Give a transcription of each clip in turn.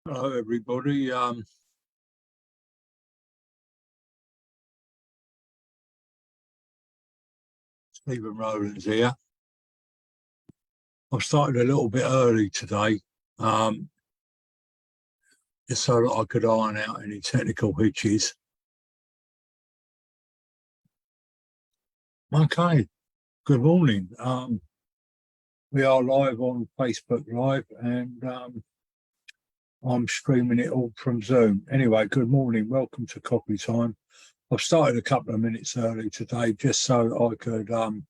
Hello, everybody. Stephen Rowlands here. I started a little bit early today, um, just so that I could iron out any technical hitches. Okay, good morning. We are live on Facebook Live, and I'm streaming it all from Zoom. Anyway, good morning. Welcome to Coffee Time. I've started a couple of minutes early today, just so I could iron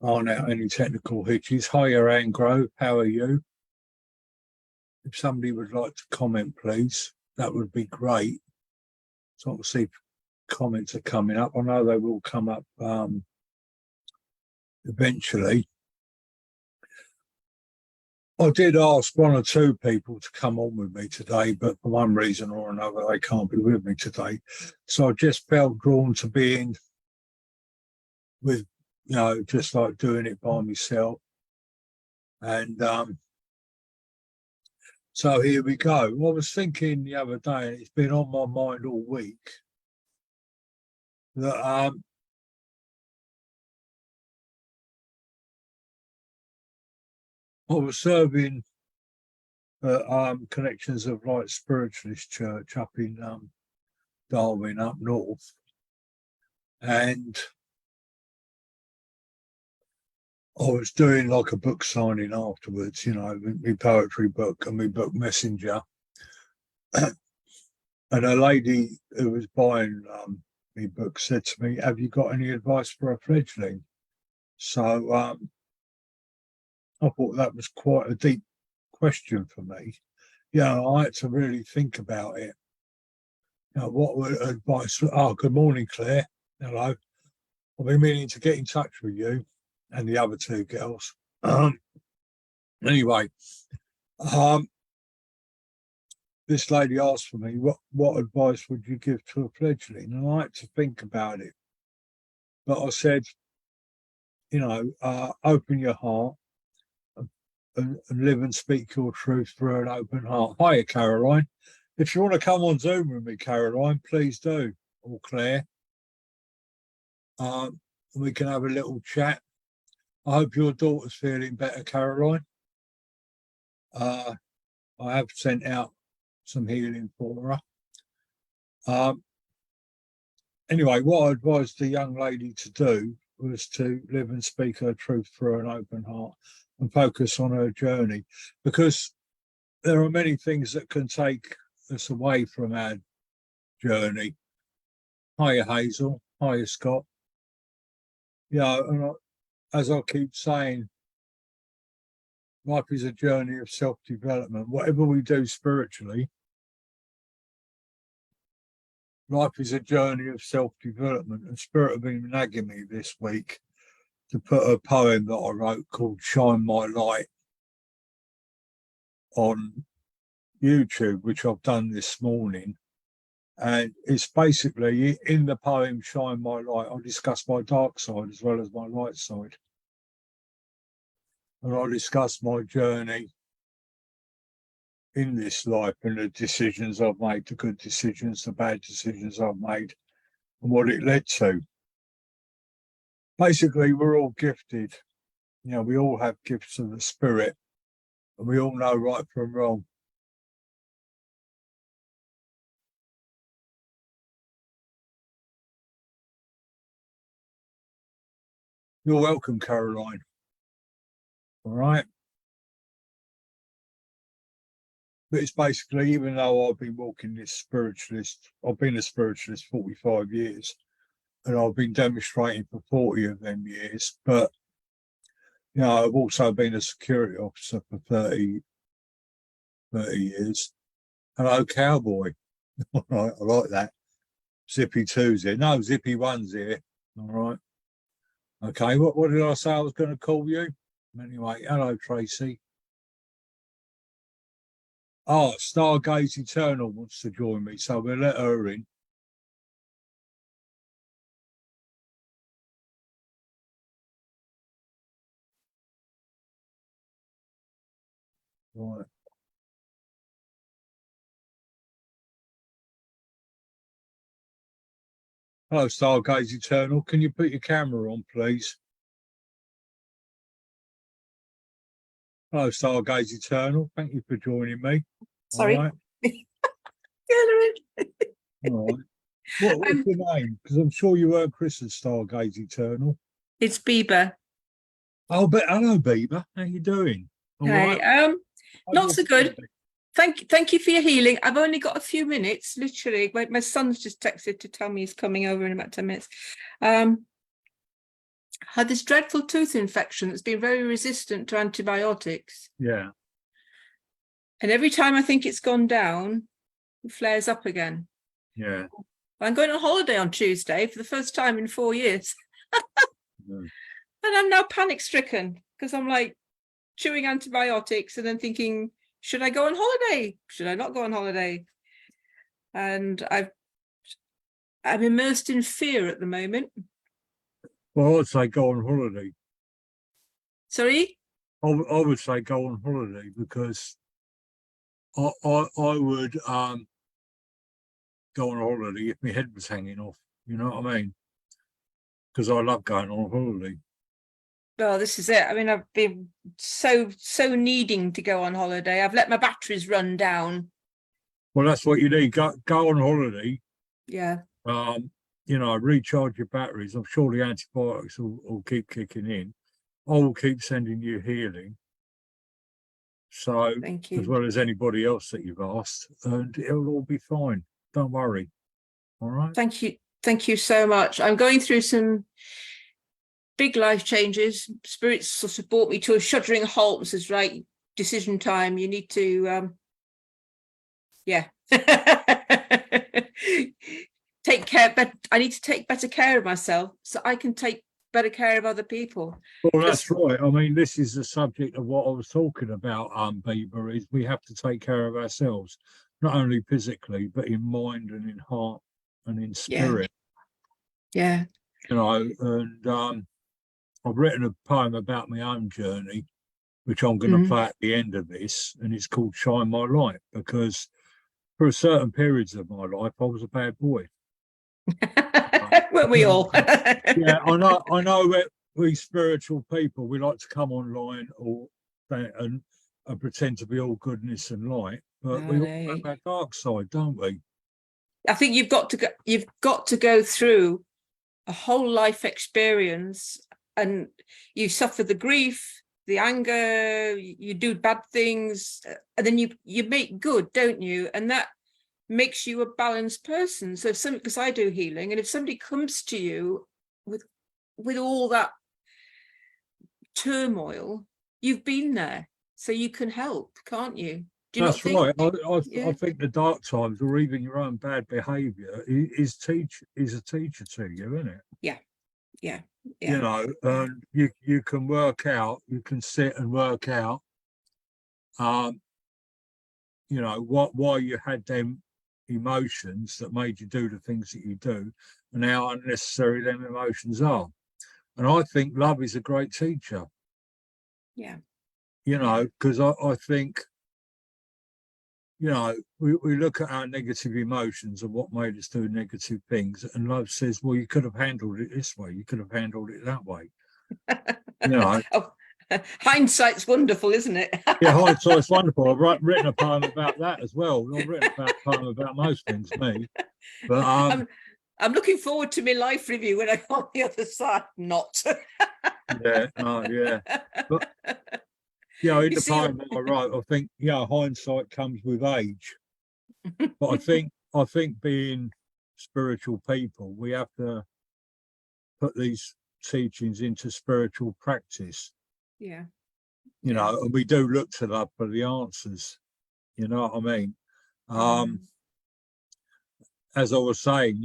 out any technical hitches. Hiya, Angro. How are you? If somebody would like to comment, please, that would be great. So obviously comments are coming up. I know they will come up eventually. I did ask one or two people to come on with me today, but for one reason or another, they can't be with me today. So I just felt drawn to being with, just like doing it by myself. And so here we go. I was thinking the other day, and it's been on my mind all week, that I was serving Connections of Light Spiritualist Church up in Darwin, up north, and I was doing like a book signing afterwards, my poetry book and my book Messenger. And a lady who was buying my book said to me, "Have you got any advice for a fledgling?" So I thought that was quite a deep question for me. I had to really think about it. What would advice? Oh, good morning, Claire. Hello. I've been meaning to get in touch with you and the other two girls. Anyway, this lady asked for me, what advice would you give to a fledgling? And I had to think about it. But I said, open your heart and live and speak your truth through an open heart. Hiya, Caroline. If you want to come on Zoom with me, Caroline, please do. Or Claire. We can have a little chat. I hope your daughter's feeling better, Caroline. I have sent out some healing for her. Anyway, what I advised the young lady to do was to live and speak her truth through an open heart and focus on her journey, because there are many things that can take us away from our journey. Hiya, Hazel. Hiya, Scott. And as I keep saying, life is a journey of self-development. Whatever we do spiritually, life is a journey of self-development. And Spirit have been nagging me this week to put a poem that I wrote called Shine My Light on YouTube, which I've done this morning. And it's basically, in the poem Shine My Light, I discuss my dark side as well as my light side. And I discuss my journey in this life and the decisions I've made, the good decisions, the bad decisions I've made, and what it led to. Basically, we're all gifted. We all have gifts of the spirit, and we all know right from wrong. You're welcome, Caroline. All right. But it's basically, even though I've been walking this spiritualist, I've been a spiritualist 45 years, and I've been demonstrating for 40 of them years. But, I've also been a security officer for 30 years. Hello, cowboy. All right, I like that. Zippy 2's here. No, Zippy 1's here. All right. Okay, what did I say I was going to call you? Anyway, hello, Tracy. Oh, Stargaze Eternal wants to join me, so we'll let her in. Right. Hello, Stargaze Eternal. Can you put your camera on, please? Hello, Stargaze Eternal. Thank you for joining me. Sorry. All right. All right. What's your name? Because I'm sure you weren't Chris at Stargaze Eternal. It's Bieber. Oh, but hello, Bieber. How you doing? All Hey, right. not so good. Thank you for your healing. I've only got a few minutes, literally. My son's just texted to tell me he's coming over in about 10 minutes. Had this dreadful tooth infection that's been very resistant to antibiotics. Yeah. And every time I think it's gone down, it flares up again. Yeah. I'm going on holiday on Tuesday for the first time in 4 years. Yeah. And I'm now panic stricken because I'm like chewing antibiotics and then thinking, should I go on holiday? Should I not go on holiday? And I'm immersed in fear at the moment. Well, I'd say go on holiday. Sorry? I would say go on holiday because I would go on holiday if my head was hanging off. You know what I mean? Because I love going on holiday. Well, this is it. I mean, I've been so needing to go on holiday. I've let my batteries run down. Well, that's what you need. Go on holiday. Yeah. Recharge your batteries. I'm sure the antibiotics will keep kicking in. I will keep sending you healing. So, Thank you. as well as anybody else that you've asked, and it'll all be fine. Don't worry. All right. Thank you. Thank you so much. I'm going through some big life changes. Spirits sort of brought me to a shuddering halt and says, right, decision time. You need to, yeah. Take care, but I need to take better care of myself so I can take better care of other people. Well, that's right. I mean, this is the subject of what I was talking about, Bieber, is we have to take care of ourselves, not only physically, but in mind and in heart and in spirit. Yeah. And I've written a poem about my own journey, which I'm going to play at the end of this, and it's called Shine My Light, because for certain periods of my life, I was a bad boy. Weren't we all? Yeah, I know that we spiritual people, we like to come online and pretend to be all goodness and light, but we all have our dark side, don't we? I think you've got to go through a whole life experience, and you suffer the grief, the anger, you do bad things, and then you make good, don't you? And that makes you a balanced person. So because I do healing, and if somebody comes to you with all that turmoil, you've been there, so you can help, can't you? Do you That's not think? right. I think the dark times, or even your own bad behaviour, is a teacher to you, isn't it? Yeah. And you can work out, you can sit and work out, why you had them emotions that made you do the things that you do, and how unnecessary them emotions are. And I think love is a great teacher. Yeah. Because I think, we look at our negative emotions and what made us do negative things, and love says, well, you could have handled it this way, you could have handled it that way. Oh, hindsight's wonderful, isn't it? Yeah, hindsight's wonderful. I've written a poem about that as well. I've written a poem about most things, me. But I'm looking forward to my life review when I'm on the other side. Not. Yeah. But in the poem I write, I think hindsight comes with age. But I think being spiritual people, we have to put these teachings into spiritual practice. Yeah. And we do look to that for the answers. You know what I mean? As I was saying,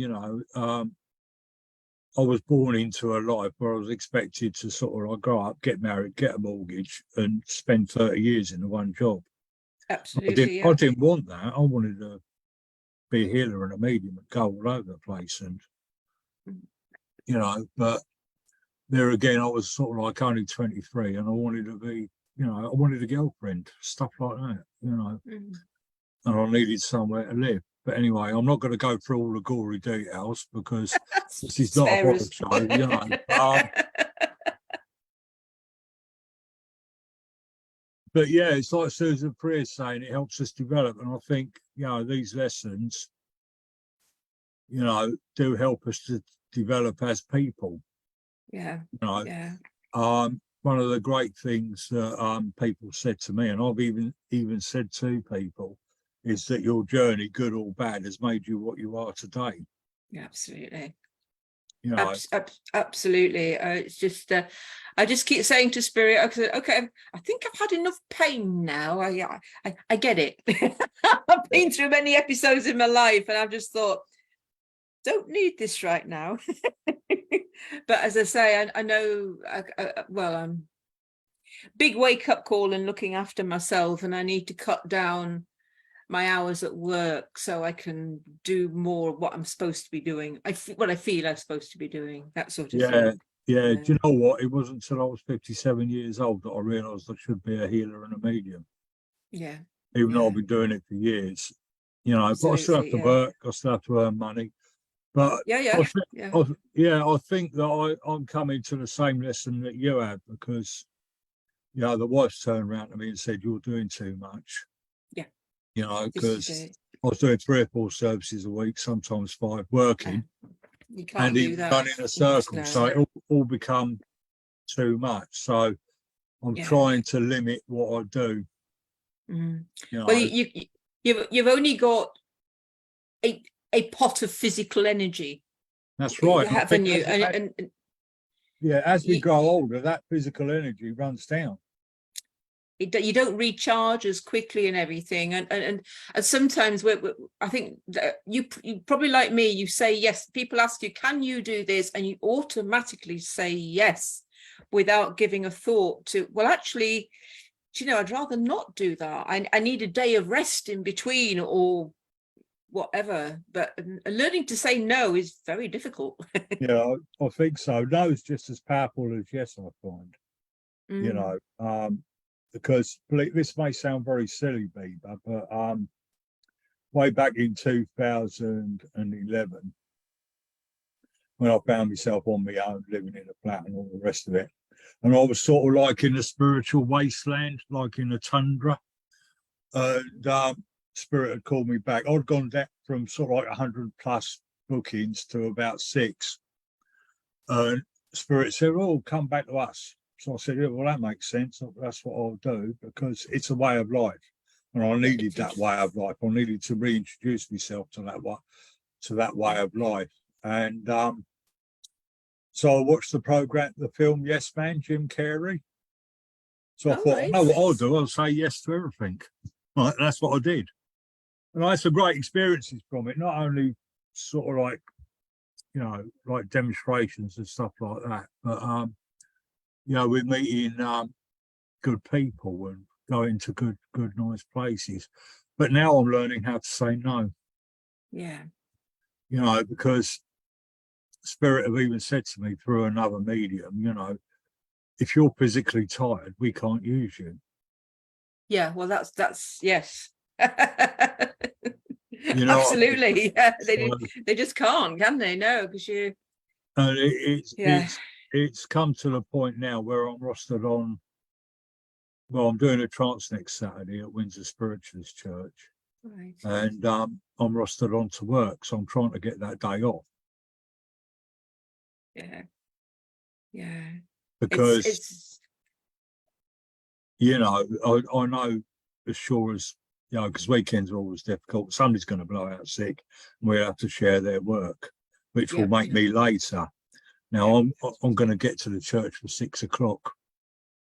I was born into a life where I was expected to sort of grow up, get married, get a mortgage, and spend 30 years in the one job. Absolutely. I didn't want that. I wanted to be a healer and a medium and go all over the place. And, but there again, I was sort of like only 23, and I wanted to be, I wanted a girlfriend, stuff like that, and I needed somewhere to live. But anyway, I'm not going to go through all the gory details because this is not a Spare horror us. show, you know. But yeah, it's like Susan Freer's saying, it helps us develop. And I think, you know, these lessons, you know, do help us to develop as people. Yeah. You know, Yeah. one of the great things that people said to me, and I've even said to people, is that your journey, good or bad, has made you what you are today. Yeah, absolutely. You know, Absolutely. It's just I just keep saying to Spirit, okay, I think I've had enough pain now. I get it. I've been through many episodes in my life, and I've just thought, don't need this right now. But as I say, I know, well, I'm big wake up call and looking after myself, and I need to cut down my hours at work so I can do more of what I'm supposed to be doing. What I feel I'm supposed to be doing, that sort of thing. yeah. Do you know what? It wasn't until I was 57 years old that I realised I should be a healer and a medium. Yeah. Even though I've been doing it for years. You know, but I still have to work, I still have to earn money. But I think that I'm coming to the same lesson that you have, because, you know, the wife's turned around to me and said, you're doing too much. Yeah. You know, because I was doing 3 or 4 services a week, sometimes 5, working. You can't do that. Running a circle. No. So it all become too much. So I'm trying to limit what I do. You know, well, you've only got a pot of physical energy. That's right. Haven't you? And yeah, as we grow older, that physical energy runs down. You don't recharge as quickly and everything, and sometimes I think that you probably, like me, you say yes. People ask you, can you do this, and you automatically say yes without giving a thought to, well, actually, you know, I'd rather not do that. I need a day of rest in between or whatever. But learning to say no is very difficult. Yeah, I think so. No is just as powerful as yes, I find. You know, because this may sound very silly, Bieber, but way back in 2011, when I found myself on my own, living in a flat and all the rest of it, and I was sort of like in a spiritual wasteland, like in a tundra, and Spirit had called me back. I'd gone down from sort of like 100 plus bookings to about 6, and Spirit said, oh, come back to us. So I said, yeah, well, that makes sense. That's what I'll do, because it's a way of life. And I needed that way of life. I needed to reintroduce myself to that way of life. And so I watched the film Yes Man, Jim Carrey. So I thought, I know what I'll do. I'll say yes to everything. Right, that's what I did. And I had some great experiences from it, not only sort of like, you know, like demonstrations and stuff like that, but you know, we're meeting good people and going to good, nice places. But now I'm learning how to say no. Yeah. You know, because Spirit have even said to me through another medium, you know, if you're physically tired, we can't use you. Yeah, well, that's yes. You know, absolutely. Yeah, they just can't, can they? No, because you. And it's come to the point now where I'm rostered on. Well, I'm doing a trance next Saturday at Windsor Spiritualist Church, Right. And I'm rostered on to work, so I'm trying to get that day off. Yeah. Because it's you know, I know as sure as, you know, because weekends are always difficult. Somebody's going to blow out sick, and we'll have to share their work, which will make me later. Now I'm going to get to the church for 6 o'clock,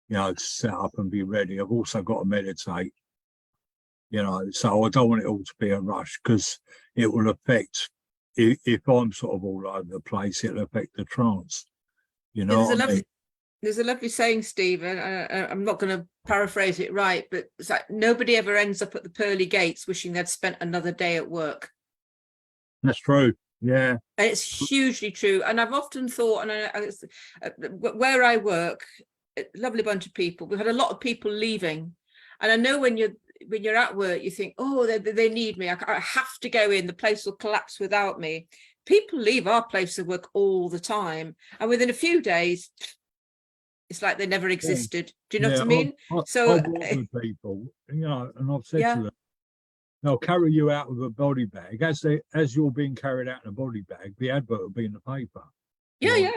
you know, to set up and be ready. I've also got to meditate, you know, so I don't want it all to be a rush, because it will affect, if I'm sort of all over the place, it'll affect the trance. You know, there's a lovely saying, Stephen. I'm not going to paraphrase it right, but it's like nobody ever ends up at the pearly gates wishing they'd spent another day at work. That's true. Yeah, and it's hugely true. And I've often thought, and where I work, a lovely bunch of people. We've had a lot of people leaving, and I know when when you're at work, you think, oh, they need me. I have to go in. The place will collapse without me. People leave our place of work all the time, and within a few days, it's like they never existed. Do you know what I mean? So I've worked with people, you know, and I've said yeah, to them, they'll carry you out with a body bag. As you're being carried out in a body bag, the advert will be in the paper. yeah,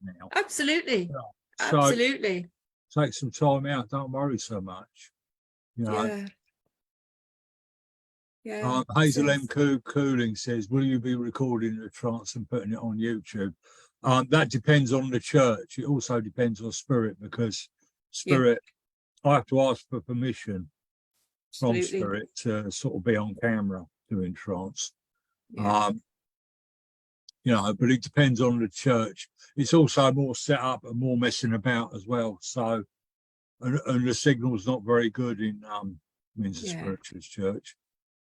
Now. absolutely, Yeah. So absolutely, take some time out. Don't worry so much. You know. yeah. Hazel M. Cooling says, will you be recording the trance and putting it on YouTube? That depends on the church. It also depends on Spirit, because Spirit, I have to ask for permission from Absolutely. Spirit to sort of be on camera doing trance. Yeah. You know, but it depends on the church. It's also more set up and more messing about as well. So, and the signal's not very good in Windsor Spiritualist Church.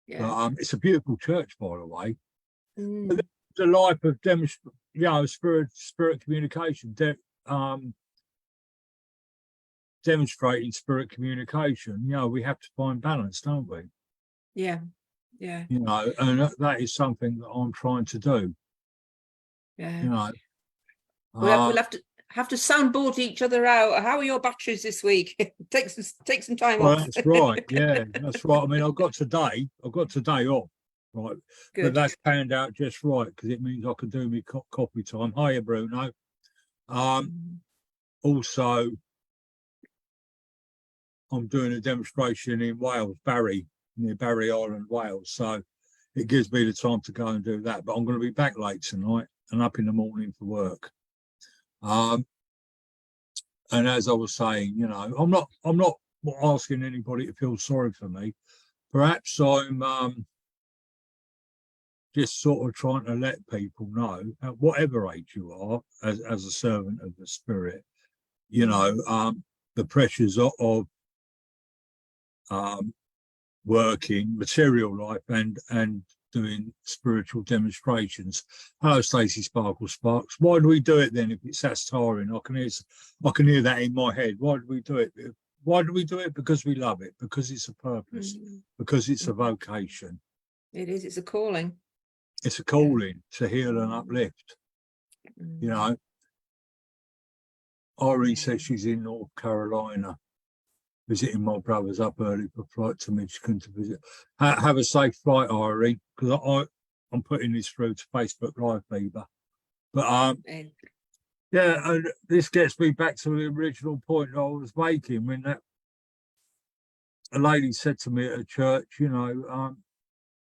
Yeah. But it's a beautiful church, by the way. Mm. The life of spirit communication, demonstrating spirit communication. You know, we have to find balance, don't we? Yeah. Yeah. You know, and that is something that I'm trying to do. Yeah. You know, we'll have to soundboard each other out. How are your batteries this week? take some time off. That's right. Yeah, that's right. I mean, I've got today off, right? Good. But that's panned out just right, because it means I can do me copy time. Hiya, Bruno. Also, I'm doing a demonstration in Wales, near Barry Island, Wales. So it gives me the time to go and do that. But I'm going to be back late tonight and up in the morning for work. And as I was saying, you know, I'm not asking anybody to feel sorry for me. Perhaps I'm just sort of trying to let people know, at whatever age you are, as a servant of the Spirit, you know, the pressures of working material life and doing spiritual demonstrations. Hello, Stacey Sparkle Sparks. Why do we do it then if it's that tiring? I can hear that in my head. Why do we do it? Why do we do it? Because we love it, because it's a purpose, because it's a vocation. It is, it's a calling. It's a calling to heal and uplift. You know, Irene says she's in North Carolina, visiting my brothers up early for flight to Michigan to visit. Have a safe flight, Irene, because I'm putting this through to Facebook Live Fever. But yeah, and this gets me back to the original point I was making when a lady said to me at a church, you know,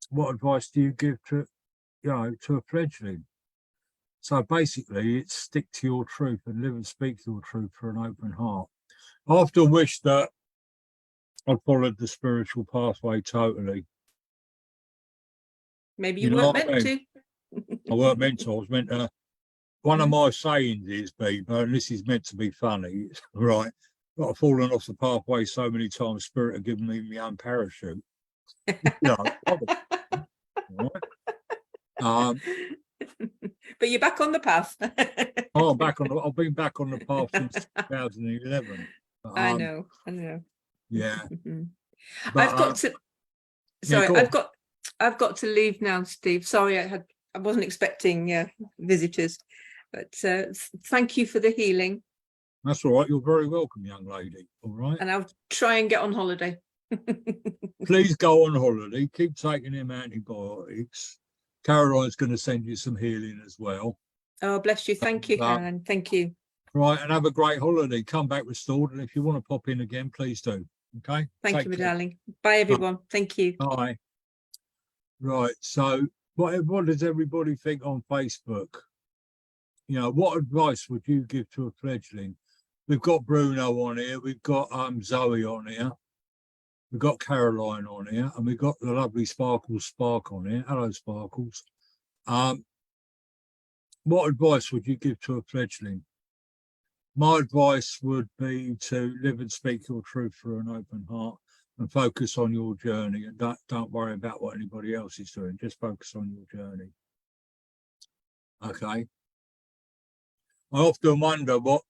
what advice do you give to a fledgling? So basically, it's stick to your truth and live and speak your truth for an open heart. I often wish that I'd followed the spiritual pathway totally. Maybe you weren't meant to. I weren't meant to. I was meant to. One of my sayings is, Bieber, and this is meant to be funny, right? But I've fallen off the pathway so many times, Spirit have given me my own parachute. But you're back on the path. I've been back on the path since 2011. I know. Yeah. I've got to. Sorry, I've got to leave now, Steve. Sorry, I wasn't expecting visitors, but thank you for the healing. That's all right. You're very welcome, young lady. All right. And I'll try and get on holiday. Please go on holiday. Keep taking them antibiotics. Caroline's going to send you some healing as well. Oh, bless you. Thank you, Caroline. Thank you. Right, and have a great holiday. Come back restored, and if you want to pop in again, please do. Okay. Thank you, my darling. Bye, everyone. Thank you. Bye. Right. So, what does everybody think on Facebook? You know, what advice would you give to a fledgling? We've got Bruno on here. We've got Zoe on here. We've got Caroline on here, and we've got the lovely Sparkles Spark on here. Hello, Sparkles. What advice would you give to a fledgling? My advice would be to live and speak your truth through an open heart and focus on your journey, and don't worry about what anybody else is doing. Just focus on your journey. Okay. I often wonder what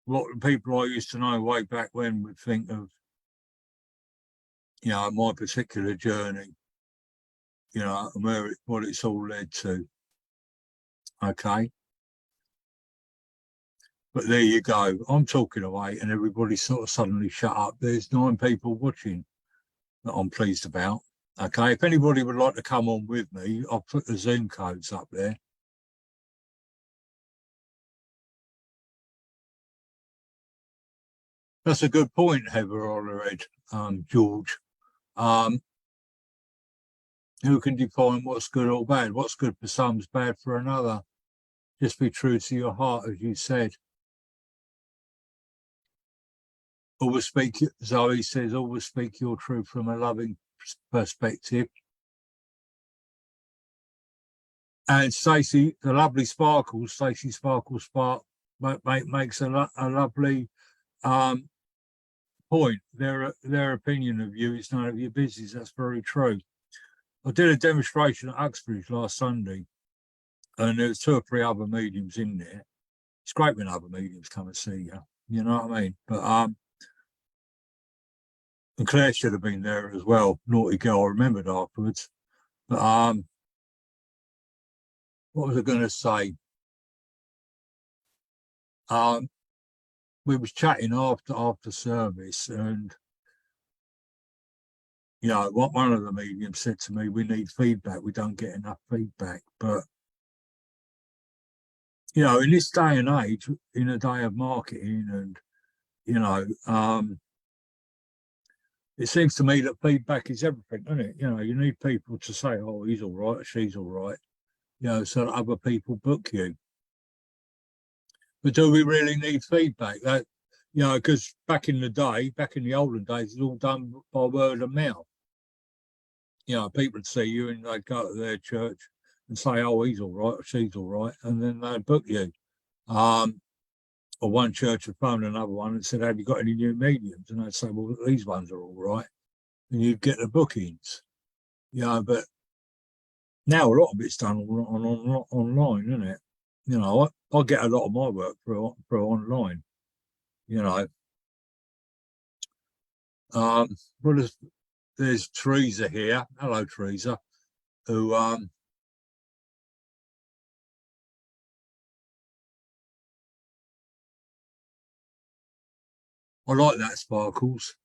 the people I used to know way back when would think of you know, my particular journey, you know, and what it's all led to. Okay. But there you go. I'm talking away and everybody sort of suddenly shut up. There's 9 people watching that I'm pleased about. Okay. If anybody would like to come on with me, I'll put the Zoom codes up there. That's a good point, Heather Hollerhead, George. Who can define what's good or bad? What's good for some is bad for another. Just be true to your heart, as you said. Always speak, Zoe says, always speak your truth from a loving perspective. And Stacey, the lovely Sparkles, Stacey Sparkles Spark, makes a lovely point. Their opinion of you is none of your business. That's very true. I did a demonstration at Uxbridge last Sunday, and there was 2 or 3 other mediums in there. It's great when other mediums come and see you. You know what I mean? But and Claire should have been there as well. Naughty girl, I remembered afterwards. But what was I going to say? We was chatting after service, and you know, what one of the mediums said to me, we need feedback. We don't get enough feedback. But you know, in this day and age, in a day of marketing, and you know, it seems to me that feedback is everything, isn't it? You know, you need people to say, "Oh, he's all right, she's all right," you know, so that other people book you. But do we really need feedback? That, you know, because back in the day, back in the olden days, it's all done by word of mouth. You know, people would see you and they'd go to their church and say, "Oh, he's all right, or she's all right," and then they'd book you. Or one church would phone another one and said, "Have you got any new mediums?" And I'd say, "Well, these ones are all right," and you'd get the bookings. You know, but now a lot of it's done online, isn't it? You know, I get a lot of my work through online. You know, but there's Teresa here. Hello, Teresa, who I like that, Sparkles.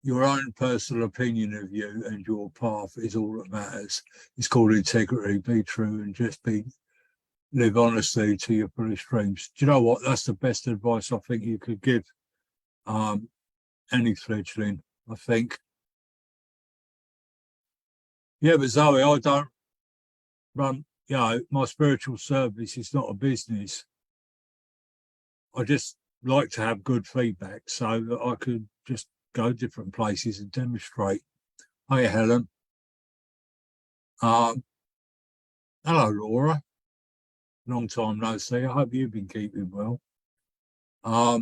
Your own personal opinion of you and your path is all that matters. It's called integrity. Be true and just live honestly to your fullest dreams. Do you know what? That's the best advice I think you could give any fledgling, I think. Yeah, but Zoe, I don't run, you know, my spiritual service is not a business. I just like to have good feedback so that I could just go different places and demonstrate. Hey, Helen. Hello, Laura. Long time no see. I hope you've been keeping well. But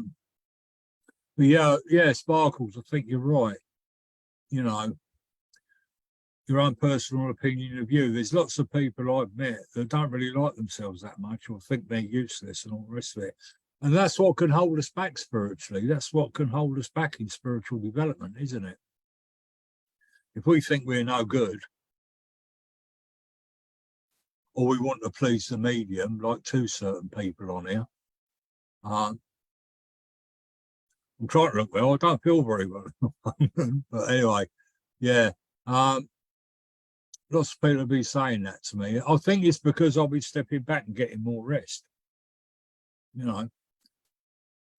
yeah, Sparkles, I think you're right. You know, your own personal opinion of you. There's lots of people I've met that don't really like themselves that much or think they're useless and all the rest of it. And that's what can hold us back spiritually. That's what can hold us back in spiritual development, isn't it? If we think we're no good, or we want to please the medium, like 2 certain people on here, I'm trying to look well. I don't feel very well. But anyway, yeah. Lots of people will be saying that to me. I think it's because I'll be stepping back and getting more rest. You know.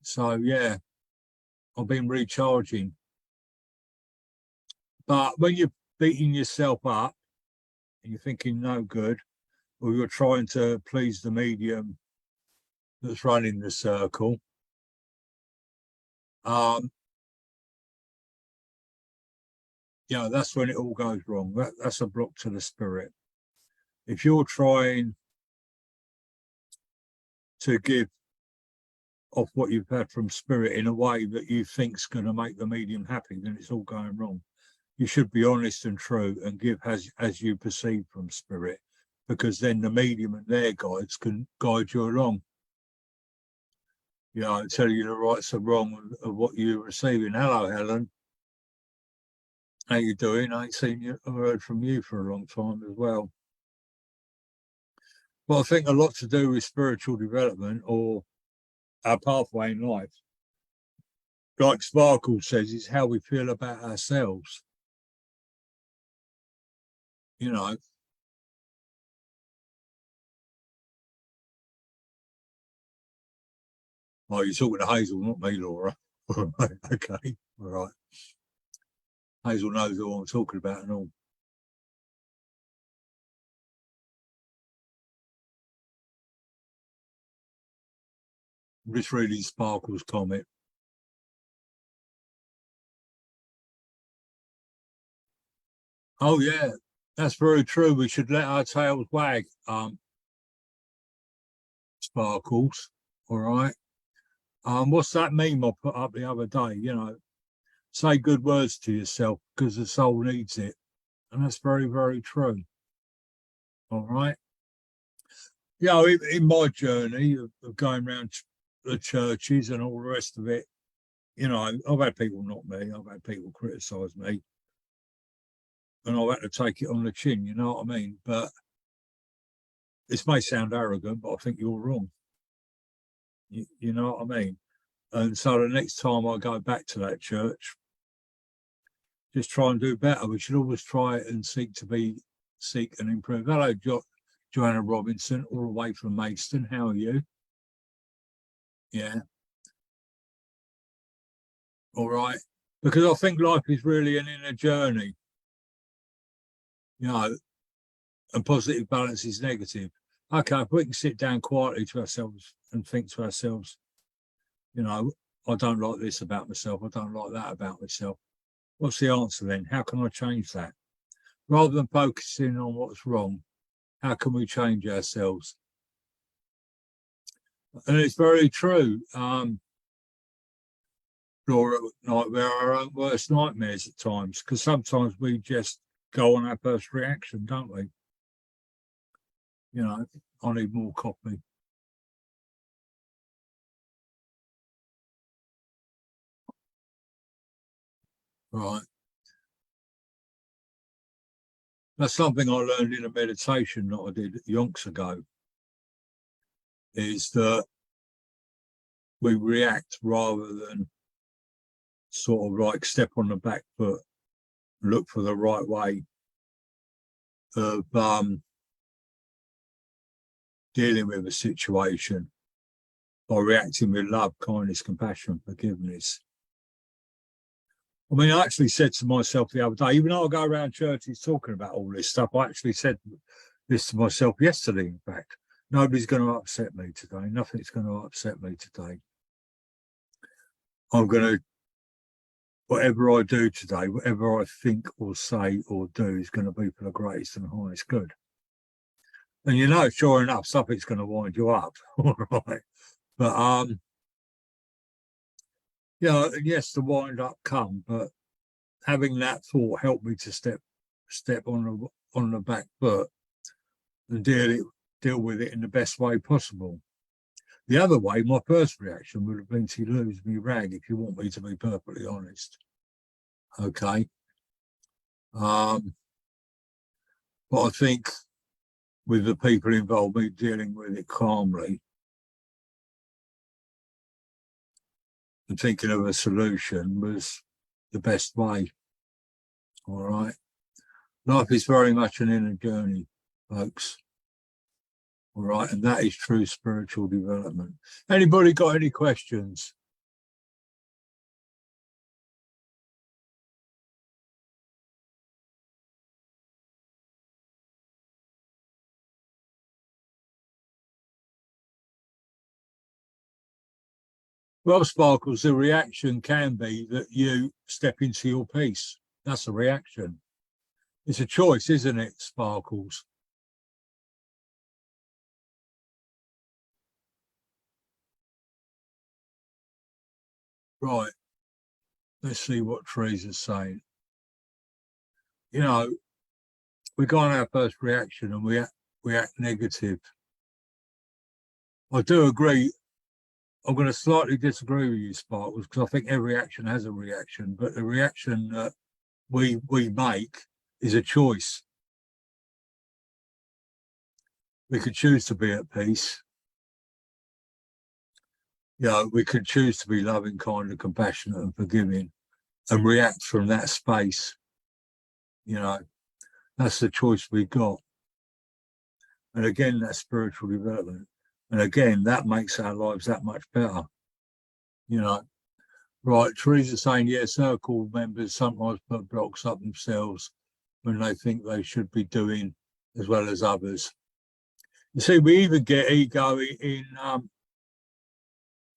So yeah, I've been recharging. But when you're beating yourself up and you're thinking no good, or you're trying to please the medium that's running the circle, you know, that's when it all goes wrong. That's a block to the spirit. If you're trying to give off what you've had from spirit in a way that you think's going to make the medium happy, then it's all going wrong. You should be honest and true and give as you perceive from spirit, because then the medium and their guides can guide you along. You know, and tell you the rights and wrong of what you're receiving. Hello, Helen. How you doing? I ain't seen you or heard from you for a long time as well. But I think a lot to do with spiritual development or our pathway in life. Like Sparkle says, is how we feel about ourselves. You know. Oh, you're talking to Hazel, not me, Laura. All right, okay, all right. Hazel knows who I'm talking about and all. I'm just reading Sparkle's comment. Oh yeah, that's very true. We should let our tails wag, Sparkles. All right. What's that meme I put up the other day? You know, say good words to yourself because the soul needs it. And that's very, very true. All right. You know, in my journey of going around the churches and all the rest of it, you know, I've had people knock me, I've had people criticise me, and I've had to take it on the chin, you know what I mean? But this may sound arrogant, but I think you're wrong. You know what I mean? And so the next time I go back to that church, just try and do better. We should always try and seek and improve. Hello, Joanna Robinson, all the way from Maidstone. How are you? Yeah. All right. Because I think life is really an inner journey, you know, and positive balance is negative. Okay, if we can sit down quietly to ourselves and think to ourselves, you know, I don't like this about myself, I don't like that about myself. What's the answer then? How can I change that? Rather than focusing on what's wrong, how can we change ourselves? And it's very true. Laura, like we're our own worst nightmares at times, because sometimes we just go on our first reaction, don't we? You know, I need more coffee. Right. That's something I learned in a meditation that I did yonks ago, is that we react rather than sort of like step on the back foot, look for the right way of dealing with a situation by reacting with love, kindness, compassion, forgiveness. I mean, I actually said to myself the other day, even though I go around churches talking about all this stuff, I actually said this to myself yesterday, in fact. Nobody's going to upset me today. Nothing's going to upset me today. I'm going to, whatever I do today, whatever I think or say or do is going to be for the greatest and highest good. And you know, sure enough, something's going to wind you up, all right? But, you know, yes, the wind up come, but having that thought helped me to step on the back foot and deal with it in the best way possible. The other way, my first reaction would have been to lose me rag, if you want me to be perfectly honest. Okay. But I think with the people involved, me dealing with it calmly and thinking of a solution was the best way. All right. Life is very much an inner journey, folks. All right. And that is true spiritual development. Anybody got any questions? Well, Sparkles, the reaction can be that you step into your peace. That's a reaction. It's a choice, isn't it, Sparkles? Right. Let's see what Teresa's saying. You know, we go on our first reaction and we act negative. I do agree. I'm going to slightly disagree with you, Sparkles, because I think every action has a reaction, but the reaction that we make is a choice. We could choose to be at peace. We could choose to be loving, kind, and compassionate and forgiving, and react from that space. That's the choice we got. And again, that's spiritual development. And again, that makes our lives that much better. Right, Teresa's saying, yeah, circle members sometimes put blocks up themselves when they think they should be doing as well as others. You see, we even get ego in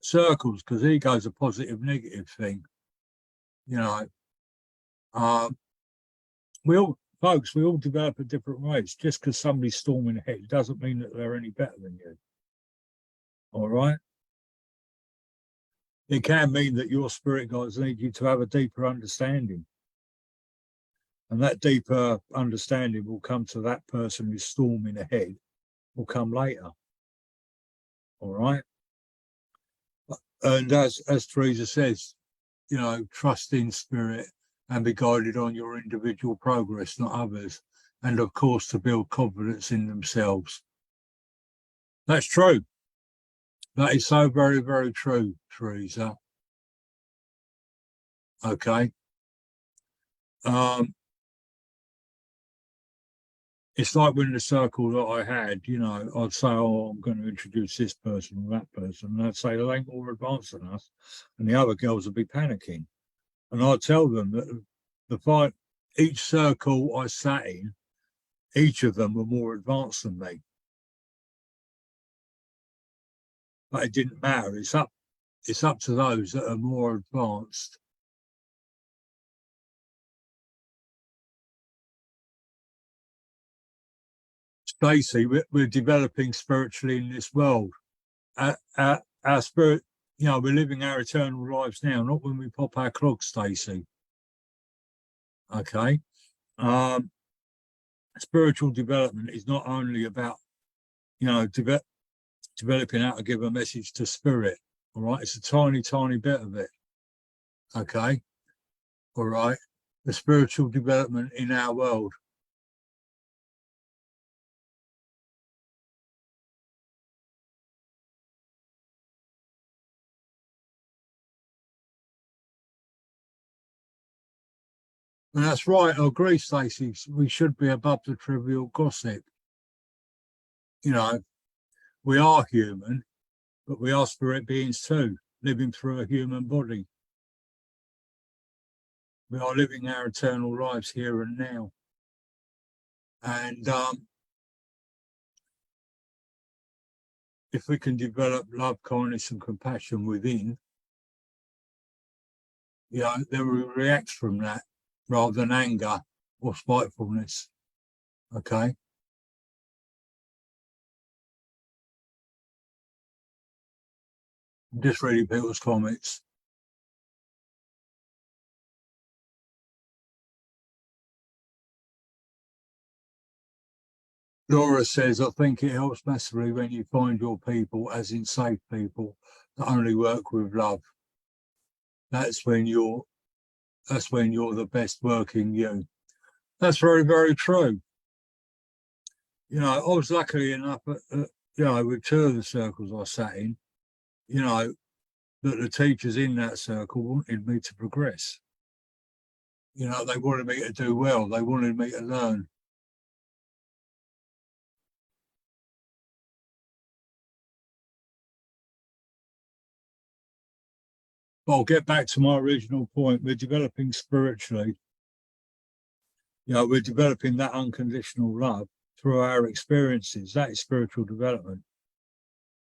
circles, because ego is a positive, negative thing. We all develop at different rates. Just because somebody's storming ahead doesn't mean that they're any better than you. All right? It can mean that your spirit guides need you to have a deeper understanding. And that deeper understanding will come to that person who's storming ahead, will come later. All right? And as Teresa says, trust in spirit and be guided on your individual progress, not others. And of course, to build confidence in themselves. That's true. That is so very, very true, Teresa. Okay. It's like when the circle that I had, I'd say, oh, I'm going to introduce this person or that person. And I'd say, they ain't more advanced than us. And the other girls would be panicking. And I'd tell them that each circle I sat in, each of them were more advanced than me. But it didn't matter. It's up to those that are more advanced. Stacey, we're developing spiritually in this world. Our spirit, we're living our eternal lives now, not when we pop our clogs, Stacey. Okay. Spiritual development is not only about, developing how to give a message to spirit. All right. It's a tiny, tiny bit of it. Okay. All right. The spiritual development in our world. And that's right. I agree, Stacey. We should be above the trivial gossip. We are human, but we are spirit beings too, living through a human body. We are living our eternal lives here and now. And if we can develop love, kindness, and compassion within, then we react from that rather than anger or spitefulness. Okay. I'm just reading people's comments. Laura says, I think it helps massively when you find your people, as in safe people, that only work with love. That's when you're the best working you. That's very, very true. I was lucky enough, with two of the circles I sat in, that the teachers in that circle wanted me to progress. They wanted me to do well. They wanted me to learn. But I'll get back to my original point. We're developing spiritually. We're developing that unconditional love through our experiences. That is spiritual development.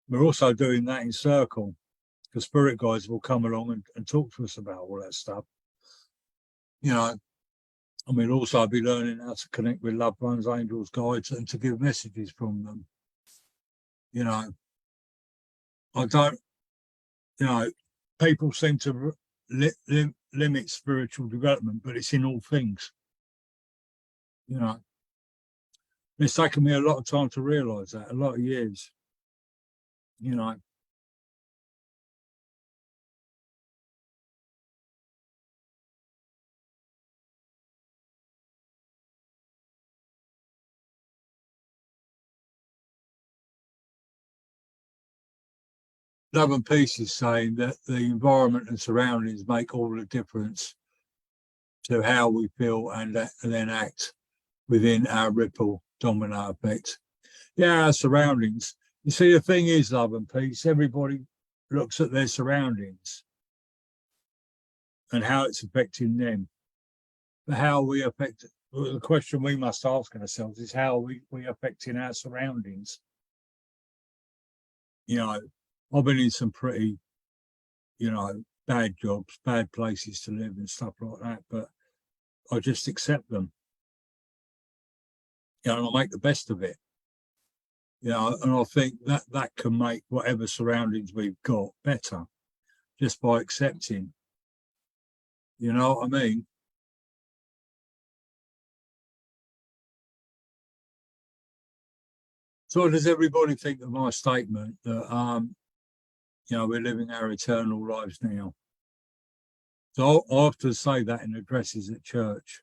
We're also doing that in circle, because spirit guides will come along and talk to us about all that stuff. And we'll also be learning how to connect with loved ones, angels, guides, and to give messages from them. I don't, people seem to limit spiritual development, but it's in all things. It's taken me a lot of time to realise that, a lot of years. Love and Peace is saying that the environment and surroundings make all the difference to how we feel and then act within our ripple domino effect. Yeah, our surroundings. You see, the thing is, Love and Peace, everybody looks at their surroundings and how it's affecting them. But how we affect, well, the question we must ask ourselves is how we affecting our surroundings. You know, I've been in some pretty, bad jobs, bad places to live and stuff like that, but I just accept them. And I make the best of it. And I think that can make whatever surroundings we've got better just by accepting. You know what I mean? So does everybody think of my statement that we're living our eternal lives now? So I often say that in addresses at church.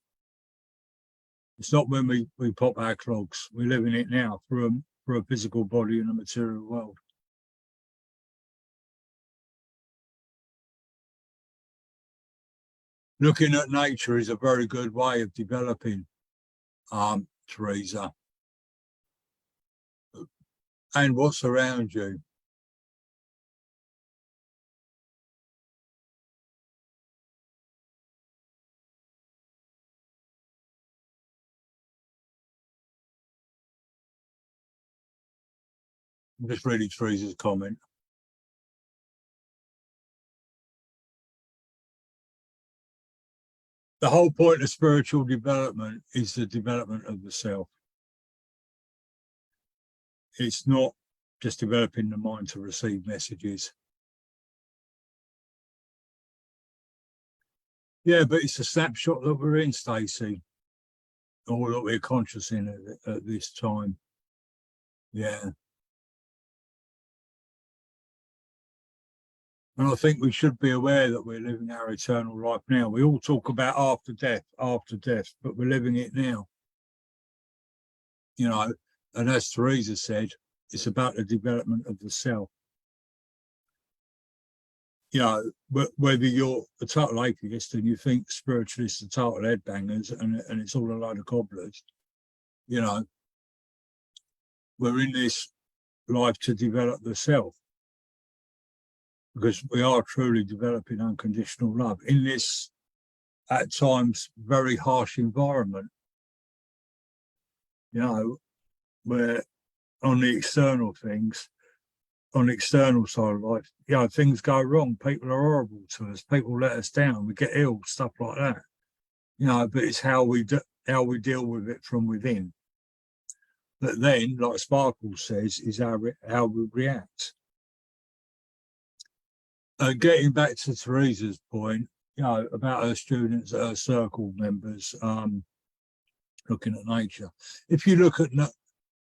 It's not when we pop our clogs. We're living it now through a physical body in a material world. Looking at nature is a very good way of developing, Teresa. And what's around you. I'm just reading Teresa's comment. The whole point of spiritual development is the development of the self. It's not just developing the mind to receive messages. Yeah, but it's a snapshot that we're in, Stacey, or that we're conscious in at this time. Yeah. And I think we should be aware that we're living our eternal life now. We all talk about after death, but we're living it now. And as Teresa said, it's about the development of the self. Whether you're a total atheist and you think spiritualists are total headbangers and it's all a load of cobblers, we're in this life to develop the self, because we are truly developing unconditional love in this, at times, very harsh environment. Where on the external things, on the external side of life, things go wrong. People are horrible to us. People let us down. We get ill, stuff like that. But it's how we deal with it from within. But then, like Sparkle says, is how we react. Getting back to Teresa's point, about her students, her circle members, looking at nature. If you look at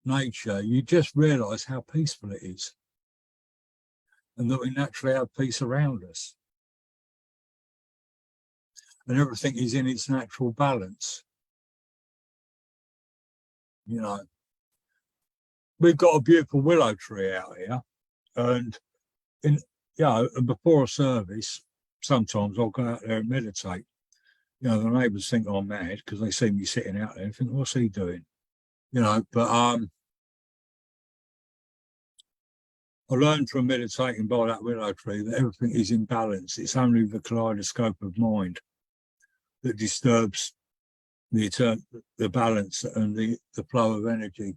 nature, you just realise how peaceful it is, and that we naturally have peace around us, and everything is in its natural balance. We've got a beautiful willow tree out here, and and before a service, sometimes I'll go out there and meditate. The neighbours think I'm mad because they see me sitting out there and think, what's he doing? But I learned from meditating by that willow tree that everything is in balance. It's only the kaleidoscope of mind that disturbs the balance and the flow of energy.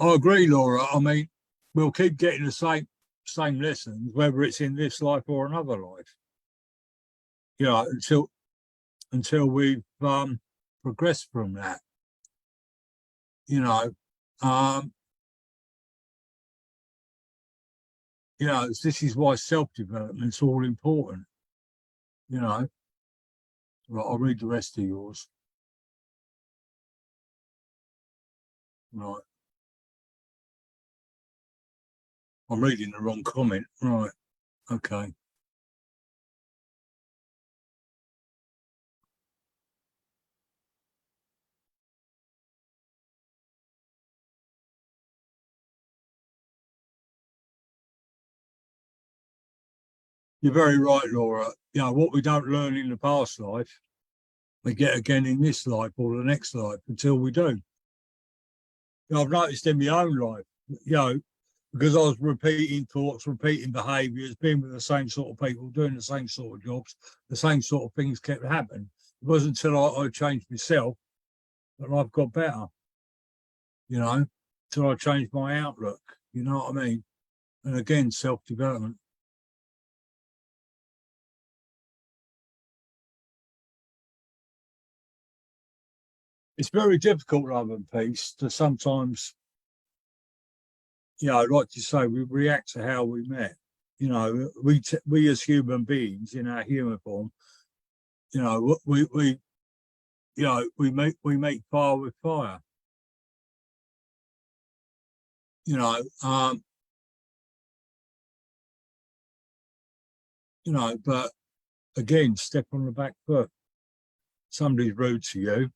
I agree, Laura. I mean, we'll keep getting the same lessons, whether it's in this life or another life. Until we've progressed from that. This is why self-development's all important. Right, I'll read the rest of yours. Right. I'm reading the wrong comment. Right. Okay. You're very right, Laura. You know, what we don't learn in the past life, we get again in this life or the next life until we do. You know, I've noticed in my own life, you know, because I was repeating thoughts, repeating behaviours, being with the same sort of people, doing the same sort of jobs, the same sort of things kept happening. It wasn't until I changed myself that life got better, you know, until I changed my outlook, you know what I mean? And again, self-development. It's very difficult, love and peace, to sometimes, you know, like you say, we react to how we met. You know, we as human beings in our human form, you know, we you know, we make fire with fire. You know, you know, but again, step on the back foot. Somebody's rude to you,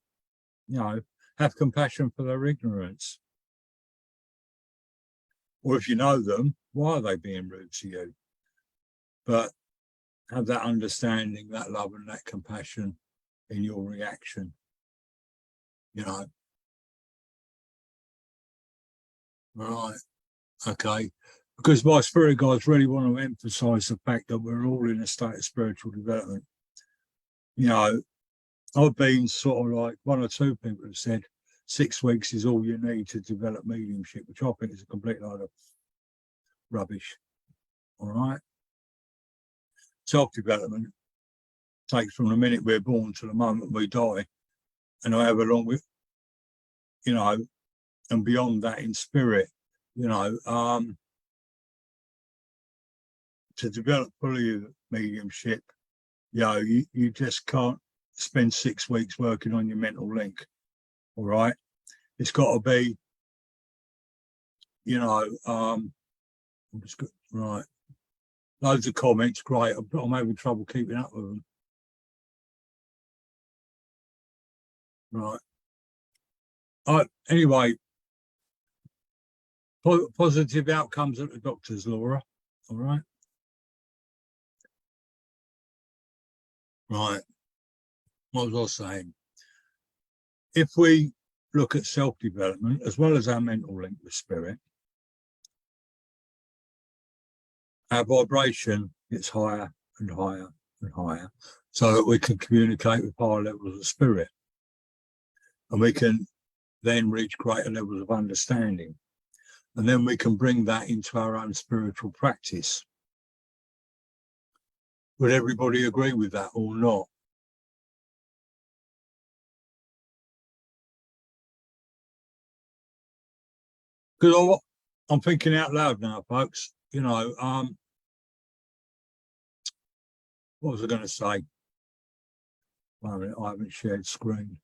you know, have compassion for their ignorance. Or if you know them, why are they being rude to you? But have that understanding, that love and that compassion in your reaction, you know. Right, okay. Because my spirit guides really want to emphasize the fact that we're all in a state of spiritual development. You know, I've been sort of like one or two people have said 6 weeks is all you need to develop mediumship, which I think is a complete load of rubbish. All right. Self-development takes from the minute we're born to the moment we die. And however long we, you know, and beyond that in spirit, you know, to develop fully mediumship, you know, you just can't spend 6 weeks working on your mental link. All right. It's got to be, you know, I'm just good, right. Loads of comments, great. I'm having trouble keeping up with them. Right. Anyway, positive outcomes at the doctors, Laura. All right. Right. What was I saying? If we look at self-development as well as our mental link with spirit, our vibration gets higher and higher and higher so that we can communicate with higher levels of spirit. And we can then reach greater levels of understanding. And then we can bring that into our own spiritual practice. Would everybody agree with that or not? Because I'm thinking out loud now, folks. You know, what was I going to say? Wait a minute, I haven't shared screen.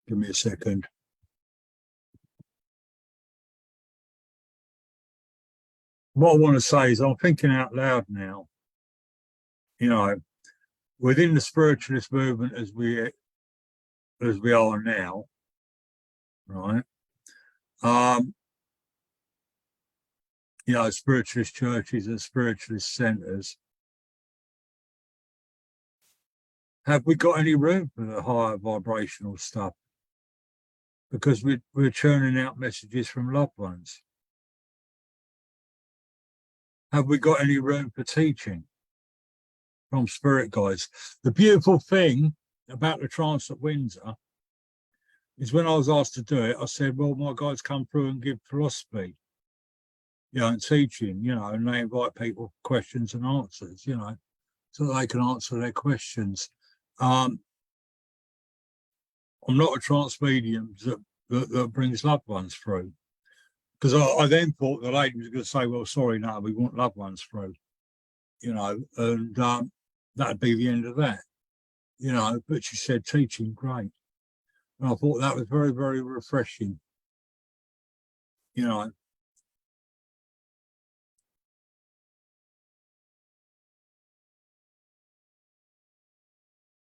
Give me a second. What I want to say is I'm thinking out loud now. You know, within the spiritualist movement as we are now, right? You know, spiritualist churches and spiritualist centres. Have we got any room for the higher vibrational stuff? Because we're churning out messages from loved ones. Have we got any room for teaching from spirit guides? The beautiful thing about the trance at Windsor is when I was asked to do it, I said, well, my guides come through and give philosophy, you know, and teaching, you know, and they invite people for questions and answers, you know, so that they can answer their questions. I'm not a trance medium that brings loved ones through. Because I then thought the lady was going to say, well, sorry, no, we want loved ones through, you know, and that'd be the end of that, you know. But she said, teaching, great. And I thought that was very, very refreshing, you know.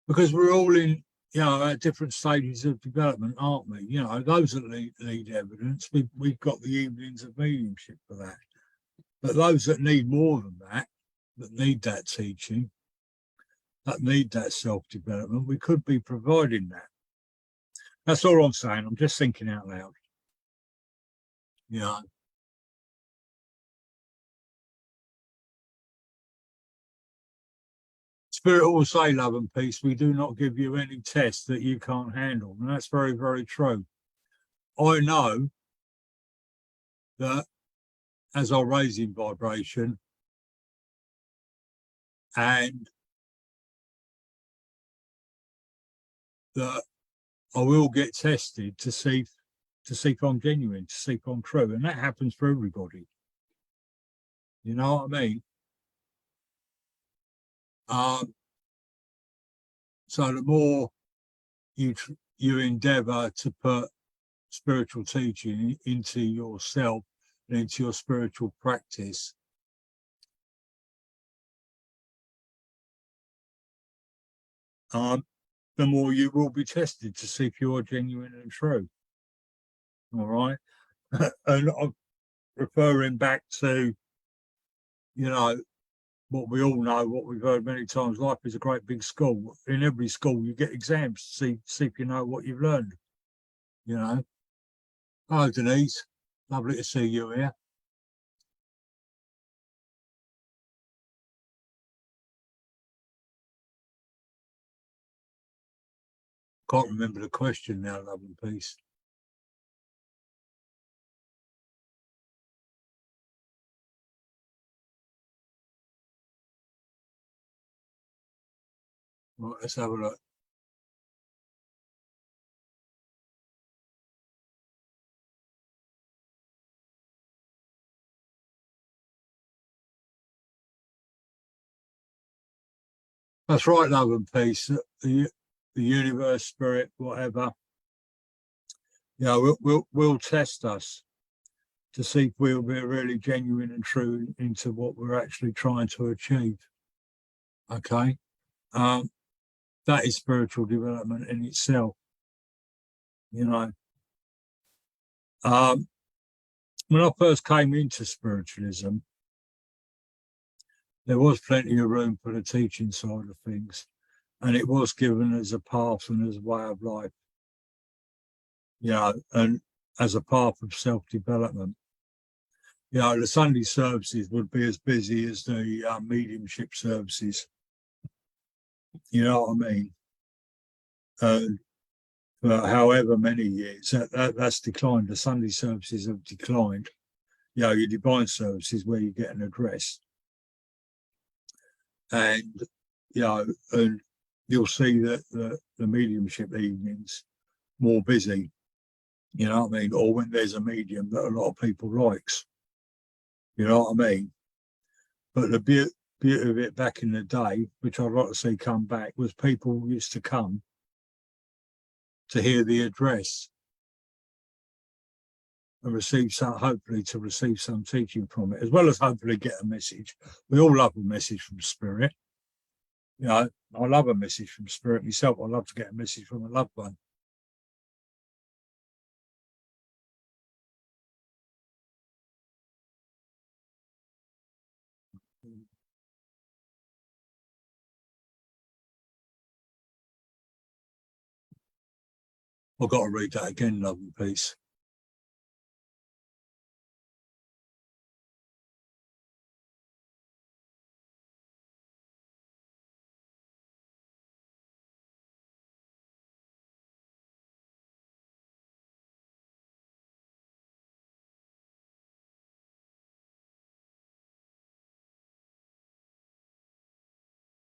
Because we're all in, you know, at different stages of development, aren't we? You know, those that need evidence, we've got the evenings of mediumship for that. But those that need more than that need that teaching, that need that self-development, we could be providing that. That's all I'm saying. I'm just thinking out loud. You know. Spirit will say, love and peace, we do not give you any tests that you can't handle. And that's very, very true. I know that as I raise in vibration and that I will get tested to see if I'm genuine, to see if I'm true. And that happens for everybody. You know what I mean? So the more you endeavor to put spiritual teaching into yourself and into your spiritual practice, the more you will be tested to see if you are genuine and true. All right. And I'm referring back to, you know, what we all know, what we've heard many times, life is a great big school. In every school, you get exams to see if you know what you've learned, you know. Hello, Denise. Lovely to see you here. Can't remember the question now, love and peace. Right, let's have a look. That's right, love and peace. The universe, spirit, whatever, you know, will test us to see if we'll be really genuine and true into what we're actually trying to achieve. Okay. That is spiritual development in itself, you know. When I first came into spiritualism, there was plenty of room for the teaching side of things, and it was given as a path and as a way of life, you know, and as a path of self-development. You know, the Sunday services would be as busy as the mediumship services. You know what I mean? For however many years, that's declined. The Sunday services have declined. You know, your divine services where you get an address. And, you know, and you'll see that the mediumship evenings more busy, you know what I mean? Or when there's a medium that a lot of people likes, you know what I mean? But the beauty of it back in the day, which I'd like to see come back, was people used to come to hear the address and receive some, hopefully to receive some teaching from it, as well as hopefully get a message. We all love a message from spirit. You know, I love a message from spirit myself. I love to get a message from a loved one. I've got to read that again, love and peace.